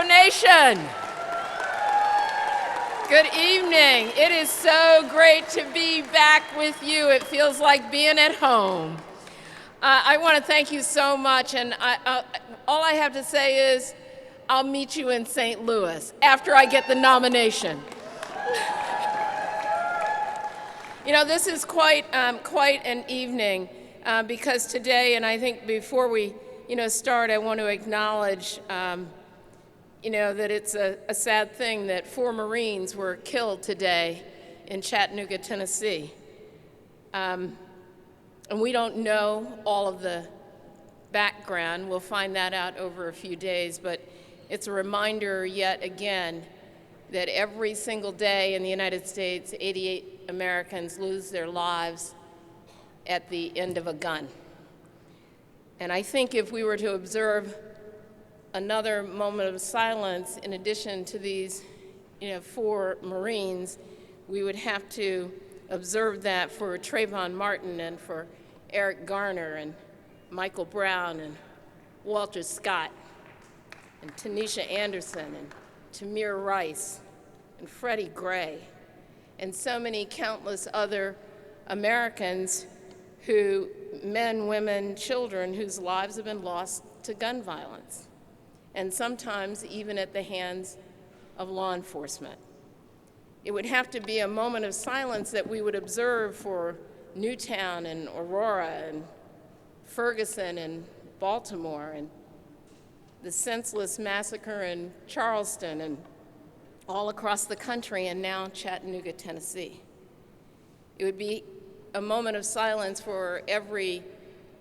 Nation. Good evening. It is so great to be back with you. It feels like being at home. I want to thank you so much, and all I have to say is I'll meet you in St. Louis after I get the nomination. You know, this is quite an evening because today, and I think before we start, I want to acknowledge that it's a sad thing that 4 Marines were killed today in Chattanooga, Tennessee. And we don't know all of the background. We'll find that out over a few days, but it's a reminder yet again that every single day in the United States, 88 Americans lose their lives at the end of a gun. And I think if we were to observe another moment of silence in addition to these 4 Marines, we would have to observe that for Trayvon Martin and for Eric Garner and Michael Brown and Walter Scott and Tanisha Anderson and Tamir Rice and Freddie Gray and so many countless other Americans who, men, women, children, whose lives have been lost to gun violence, and sometimes even at the hands of law enforcement. It would have to be a moment of silence that we would observe for Newtown and Aurora and Ferguson and Baltimore and the senseless massacre in Charleston and all across the country, and now Chattanooga, Tennessee. It would be a moment of silence for every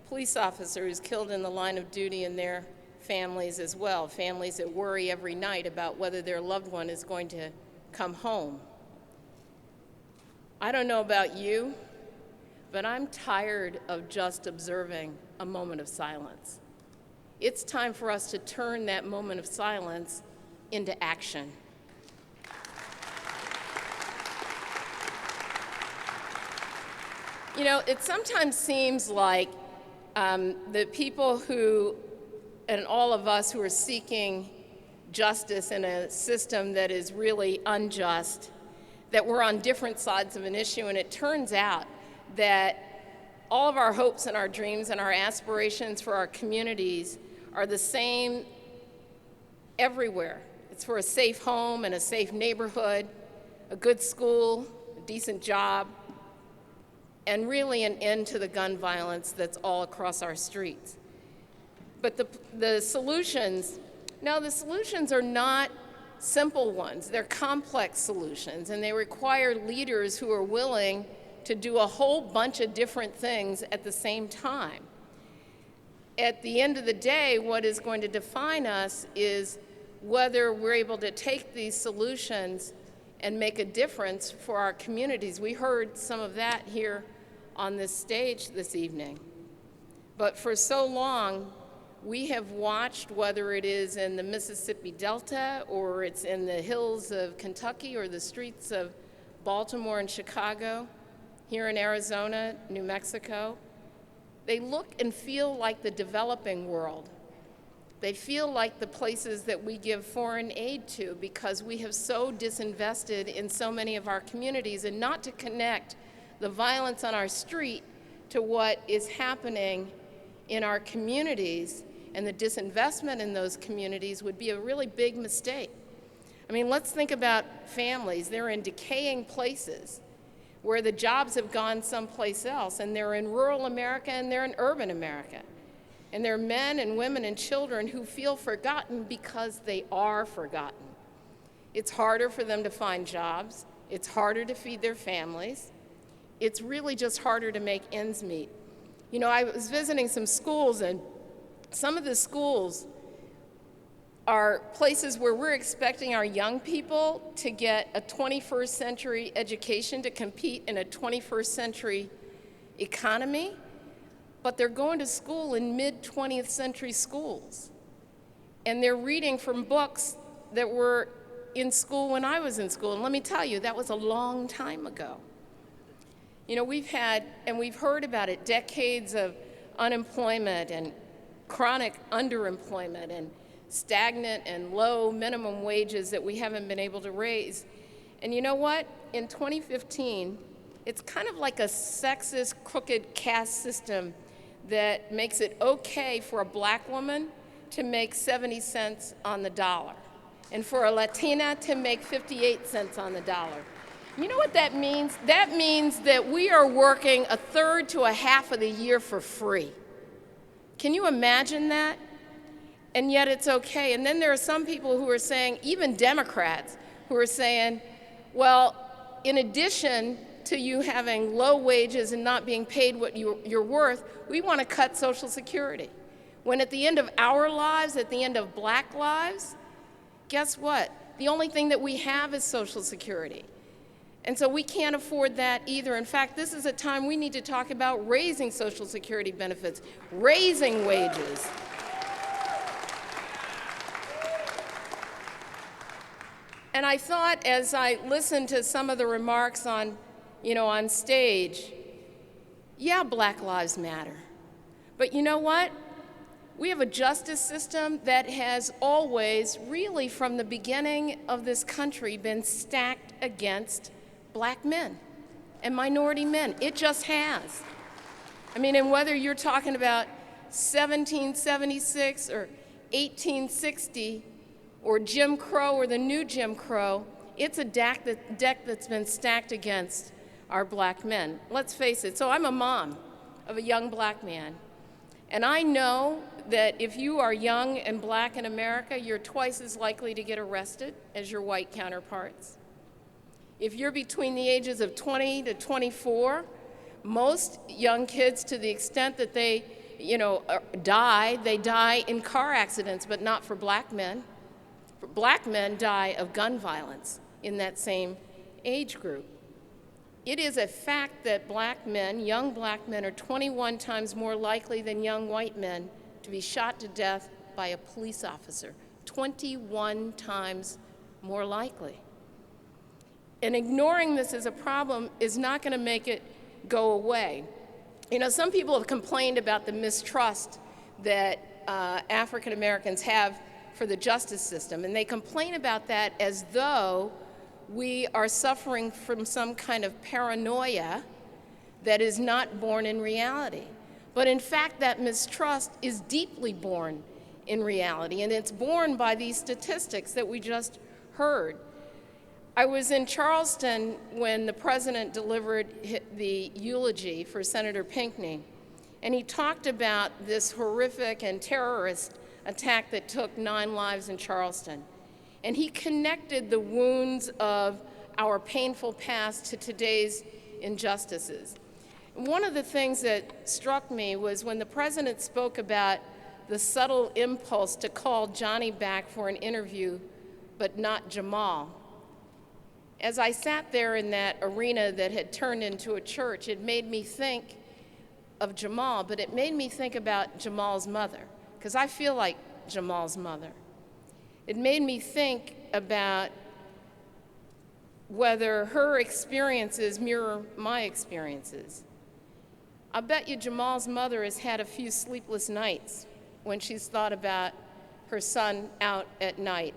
police officer who's killed in the line of duty and their families as well, families that worry every night about whether their loved one is going to come home. I don't know about you, but I'm tired of just observing a moment of silence. It's time for us to turn that moment of silence into action. You know, it sometimes seems like the people who, and all of us who are seeking justice in a system that is really unjust, that we're on different sides of an issue, and it turns out that all of our hopes and our dreams and our aspirations for our communities are the same everywhere. It's for a safe home and a safe neighborhood, a good school, a decent job, and really an end to the gun violence that's all across our streets. But the solutions are not simple ones. They're complex solutions, and they require leaders who are willing to do a whole bunch of different things at the same time. At the end of the day, what is going to define us is whether we're able to take these solutions and make a difference for our communities. We heard some of that here on this stage this evening. But for so long, we have watched, whether it is in the Mississippi Delta or it's in the hills of Kentucky or the streets of Baltimore and Chicago, here in Arizona, New Mexico, they look and feel like the developing world. They feel like the places that we give foreign aid to because we have so disinvested in so many of our communities, and not to connect the violence on our street to what is happening in our communities, and the disinvestment in those communities would be a really big mistake. I mean, let's think about families. They're in decaying places where the jobs have gone someplace else, and they're in rural America and they're in urban America. And they're men and women and children who feel forgotten because they are forgotten. It's harder for them to find jobs. It's harder to feed their families. It's really just harder to make ends meet. You know, I was visiting some schools, and some of the schools are places where we're expecting our young people to get a 21st century education to compete in a 21st century economy, but they're going to school in mid-20th century schools. And they're reading from books that were in school when I was in school. And let me tell you, that was a long time ago. You know, we've had, and we've heard about it, decades of unemployment and chronic underemployment and stagnant and low minimum wages that we haven't been able to raise. And you know what? In 2015, it's kind of like a sexist, crooked caste system that makes it okay for a black woman to make 70 cents on the dollar, and for a Latina to make 58 cents on the dollar. You know what that means? That means that we are working a third to a half of the year for free. Can you imagine that? And yet it's okay. And then there are some people who are saying, even Democrats, who are saying, well, in addition to you having low wages and not being paid what you're worth, we want to cut Social Security. When at the end of our lives, at the end of black lives, guess what? The only thing that we have is Social Security. And so we can't afford that either. In fact, this is a time we need to talk about raising Social Security benefits, raising wages. And I thought, as I listened to some of the remarks on stage, yeah, Black Lives Matter. But you know what? We have a justice system that has always, really from the beginning of this country, been stacked against black men and minority men. It just has. I mean, and whether you're talking about 1776 or 1860 or Jim Crow or the new Jim Crow, it's a deck that's been stacked against our black men. Let's face it. So I'm a mom of a young black man. And I know that if you are young and black in America, you're twice as likely to get arrested as your white counterparts. If you're between the ages of 20 to 24, most young kids, to the extent that they, die in car accidents, but not for black men. Black men die of gun violence in that same age group. It is a fact that black men, young black men, are 21 times more likely than young white men to be shot to death by a police officer. 21 times more likely. And ignoring this as a problem is not going to make it go away. Some people have complained about the mistrust that African Americans have for the justice system, and they complain about that as though we are suffering from some kind of paranoia that is not born in reality. But in fact, that mistrust is deeply born in reality, and it's born by these statistics that we just heard. I was in Charleston when the president delivered the eulogy for Senator Pinckney, and he talked about this horrific and terrorist attack that took 9 lives in Charleston. And he connected the wounds of our painful past to today's injustices. One of the things that struck me was when the president spoke about the subtle impulse to call Johnny back for an interview, but not Jamal. As I sat there in that arena that had turned into a church, it made me think of Jamal, but it made me think about Jamal's mother, because I feel like Jamal's mother. It made me think about whether her experiences mirror my experiences. I bet you Jamal's mother has had a few sleepless nights when she's thought about her son out at night,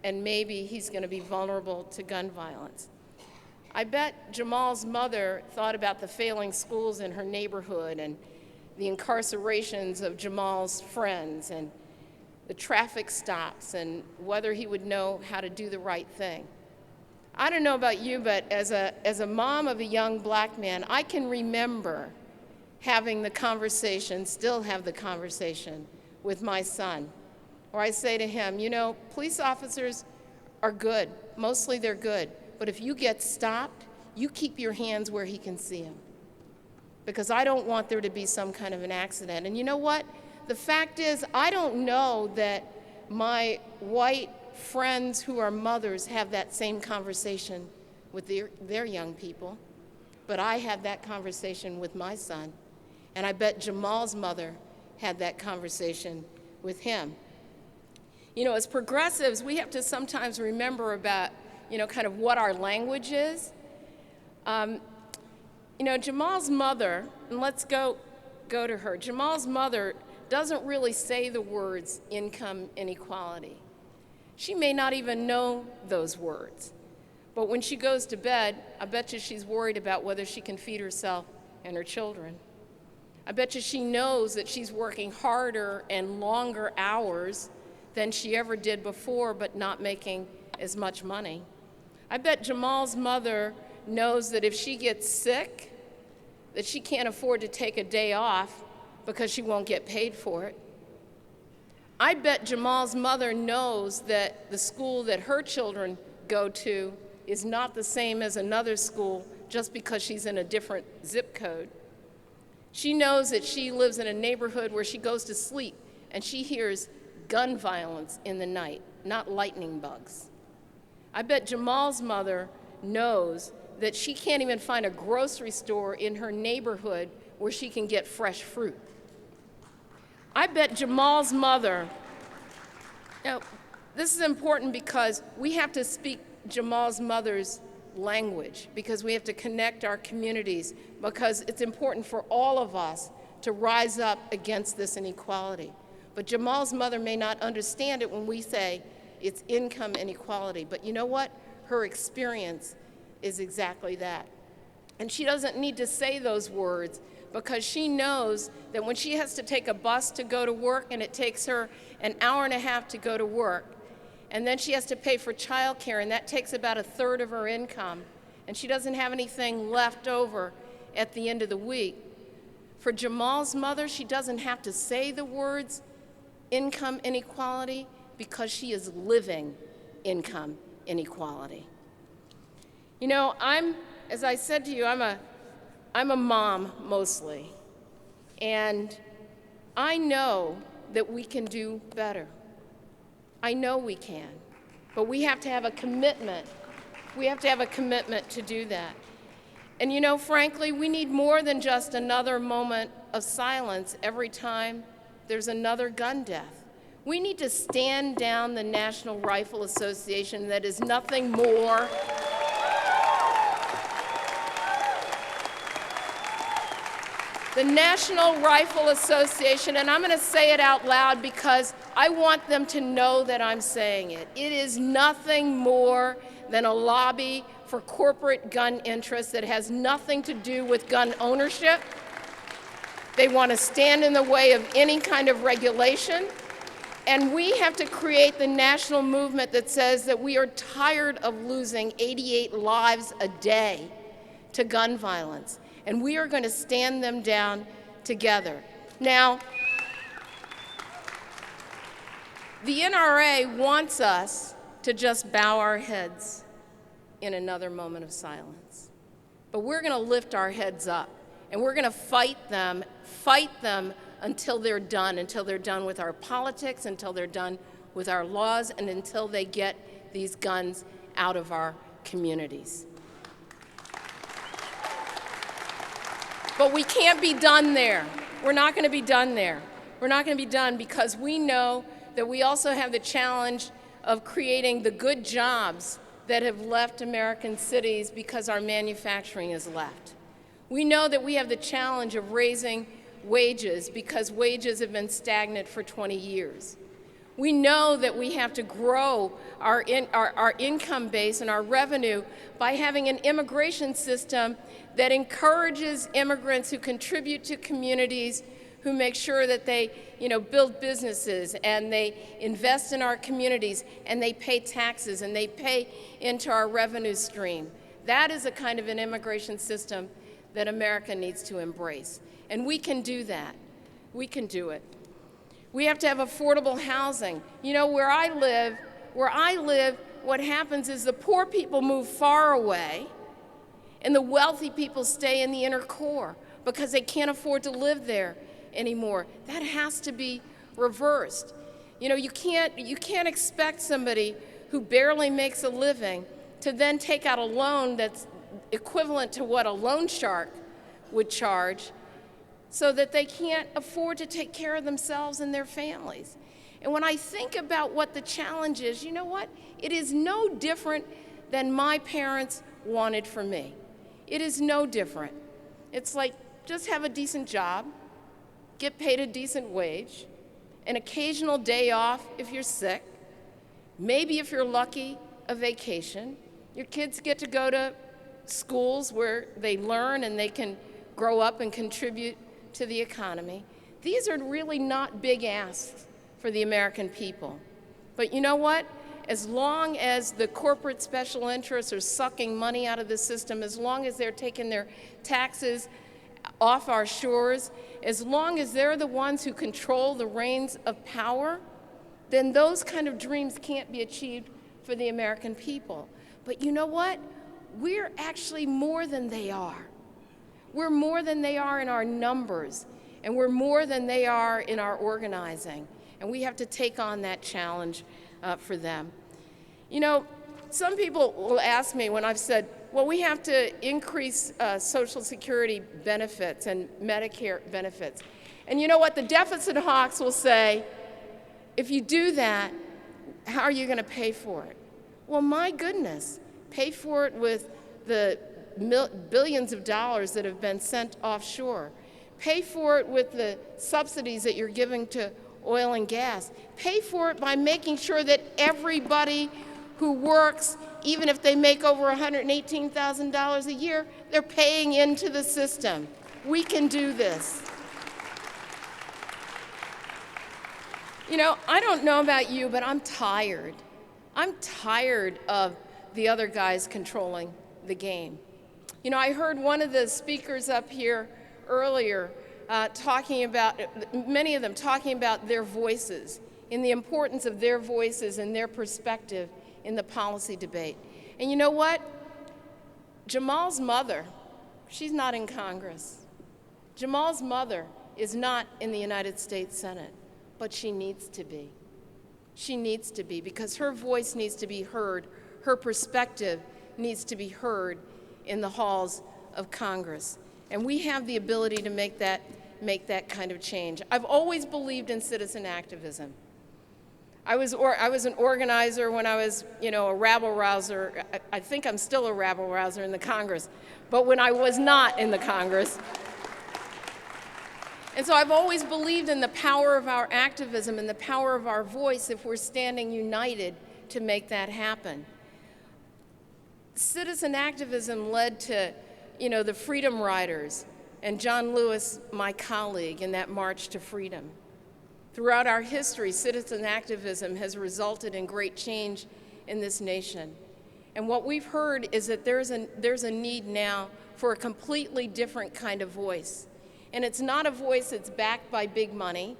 and maybe he's going to be vulnerable to gun violence. I bet Jamal's mother thought about the failing schools in her neighborhood and the incarcerations of Jamal's friends and the traffic stops and whether he would know how to do the right thing. I don't know about you, but as a mom of a young black man, I can remember having the conversation, still have the conversation with my son, where I say to him, police officers are good. Mostly they're good. But if you get stopped, you keep your hands where he can see them. Because I don't want there to be some kind of an accident. And you know what? The fact is, I don't know that my white friends who are mothers have that same conversation with their young people. But I had that conversation with my son. And I bet Jamal's mother had that conversation with him. As progressives, we have to sometimes remember about, kind of what our language is. Jamal's mother, and let's go to her. Jamal's mother doesn't really say the words income inequality. She may not even know those words. But when she goes to bed, I bet you she's worried about whether she can feed herself and her children. I bet you she knows that she's working harder and longer hours than she ever did before, but not making as much money. I bet Jamal's mother knows that if she gets sick, that she can't afford to take a day off because she won't get paid for it. I bet Jamal's mother knows that the school that her children go to is not the same as another school just because she's in a different zip code. She knows that she lives in a neighborhood where she goes to sleep and she hears gun violence in the night, not lightning bugs. I bet Jamal's mother knows that she can't even find a grocery store in her neighborhood where she can get fresh fruit. I bet Jamal's mother, now this is important because we have to speak Jamal's mother's language, because we have to connect our communities, because it's important for all of us to rise up against this inequality. But Jamal's mother may not understand it when we say it's income inequality, but you know what? Her experience is exactly that. And she doesn't need to say those words because she knows that when she has to take a bus to go to work and it takes her an hour and a half to go to work, and then she has to pay for childcare, and that takes about a third of her income, and she doesn't have anything left over at the end of the week. For Jamal's mother, she doesn't have to say the words income inequality because she is living income inequality. You know, as I said to you, I'm a mom mostly, and I know that we can do better. I know we can, but we have to have a commitment. We have to have a commitment to do that. And you know, frankly, we need more than just another moment of silence every time there's another gun death. We need to stand down the National Rifle Association that is nothing more the National Rifle Association, and I'm going to say it out loud because I want them to know that I'm saying it. It is nothing more than a lobby for corporate gun interests that has nothing to do with gun ownership. They want to stand in the way of any kind of regulation. And we have to create the national movement that says that we are tired of losing 88 lives a day to gun violence. And we are going to stand them down together. Now, the NRA wants us to just bow our heads in another moment of silence. But we're going to lift our heads up, and we're going to fight them until they're done with our politics, until they're done with our laws, and until they get these guns out of our communities. But we can't be done there. We're not going to be done there. We're not going to be done because we know that we also have the challenge of creating the good jobs that have left American cities because our manufacturing has left. We know that we have the challenge of raising wages because wages have been stagnant for 20 years. We know that we have to grow our income base and our revenue by having an immigration system that encourages immigrants who contribute to communities, who make sure that they, build businesses and they invest in our communities and they pay taxes and they pay into our revenue stream. That is a kind of an immigration system that America needs to embrace. And we can do that. We can do it. We have to have affordable housing. You know, where I live, what happens is the poor people move far away and the wealthy people stay in the inner core because they can't afford to live there anymore. That has to be reversed. You know, you can't expect somebody who barely makes a living to then take out a loan that's equivalent to what a loan shark would charge, so that they can't afford to take care of themselves and their families. And when I think about what the challenge is, you know what? It is no different than my parents wanted for me. It is no different. It's like, just have a decent job, get paid a decent wage, an occasional day off if you're sick, maybe if you're lucky, a vacation. Your kids get to go to schools where they learn and they can grow up and contribute to the economy. These are really not big asks for the American people. But you know what? As long as the corporate special interests are sucking money out of the system, as long as they're taking their taxes off our shores, as long as they're the ones who control the reins of power, then those kind of dreams can't be achieved for the American people. But you know what? We're actually more than they are. We're more than they are in our numbers, and we're more than they are in our organizing. And we have to take on that challenge for them. You know, some people will ask me when I've said, well, we have to increase Social Security benefits and Medicare benefits. And you know what? The deficit hawks will say, if you do that, how are you going to pay for it? Well, my goodness, pay for it with the billions of dollars that have been sent offshore. Pay for it with the subsidies that you're giving to oil and gas. Pay for it by making sure that everybody who works, even if they make over $118,000 a year, they're paying into the system. We can do this. You know, I don't know about you, but I'm tired. I'm tired of the other guys controlling the game. You know, I heard one of the speakers up here earlier talking about, many of them talking about their voices and the importance of their voices and their perspective in the policy debate. And you know what? Jamal's mother, she's not in Congress. Jamal's mother is not in the United States Senate, but she needs to be. She needs to be, because her voice needs to be heard, her perspective needs to be heard in the halls of Congress. And we have the ability to make that kind of change. I've always believed in citizen activism. I was an organizer when I was, a rabble-rouser. I think I'm still a rabble-rouser in the Congress, but when I was not in the Congress. And so I've always believed in the power of our activism and the power of our voice if we're standing united to make that happen. Citizen activism led to, the Freedom Riders and John Lewis, my colleague, in that March to Freedom. Throughout our history, citizen activism has resulted in great change in this nation. And what we've heard is that there's a need now for a completely different kind of voice. And it's not a voice that's backed by big money.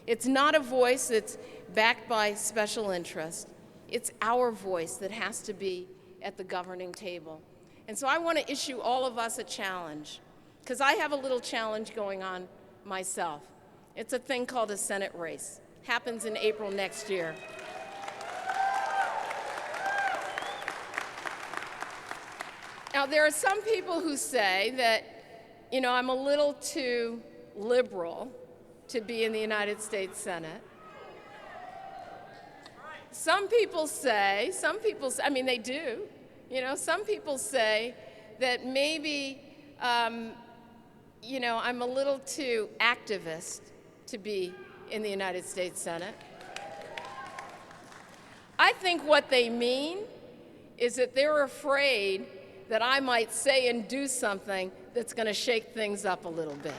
It's not a voice that's backed by special interest. It's our voice that has to be at the governing table. And so I want to issue all of us a challenge, because I have a little challenge going on myself. It's a thing called a Senate race. Happens in April next year. Now, there are some people who say that, I'm a little too liberal to be in the United States Senate. Some people say, they do, some people say that maybe, I'm a little too activist to be in the United States Senate. I think what they mean is that they're afraid that I might say and do something that's going to shake things up a little bit.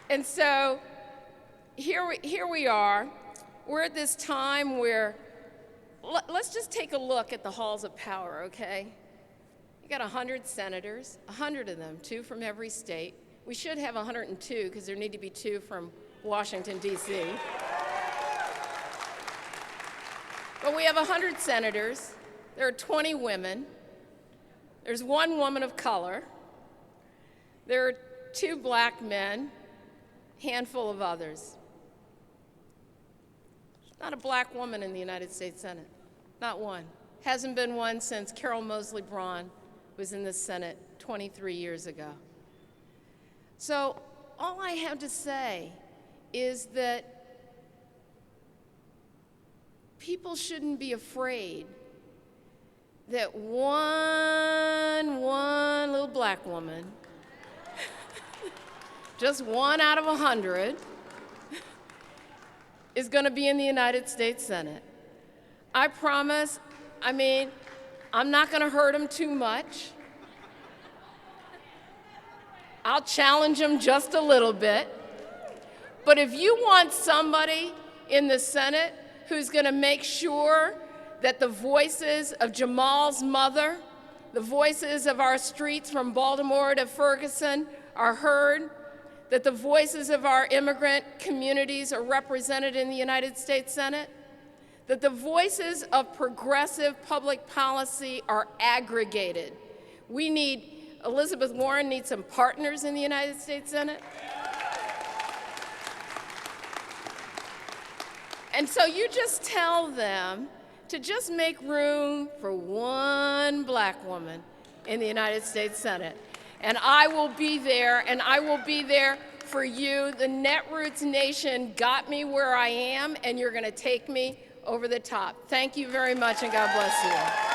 And so here we are. We're at this time where, let's just take a look at the halls of power, okay? You got 100 senators, 100 of them, 2 from every state. We should have 102 because there need to be 2 from Washington, D.C. But we have 100 senators. There are 20 women. There's 1 woman of color. There are 2 black men, handful of others. Not a black woman in the United States Senate, not one. Hasn't been one since Carol Moseley Braun was in the Senate 23 years ago. So all I have to say is that people shouldn't be afraid that one black woman, just 1 out of 100, is going to be in the United States Senate. I promise, I'm not going to hurt him too much. I'll challenge him just a little bit. But if you want somebody in the Senate who's going to make sure that the voices of Jamal's mother, the voices of our streets from Baltimore to Ferguson are heard, that the voices of our immigrant communities are represented in the United States Senate, that the voices of progressive public policy are aggregated. Elizabeth Warren needs some partners in the United States Senate. And so you just tell them to just make room for one black woman in the United States Senate. And I will be there, and I will be there for you. The Netroots Nation got me where I am, and you're going to take me over the top. Thank you very much, and God bless you.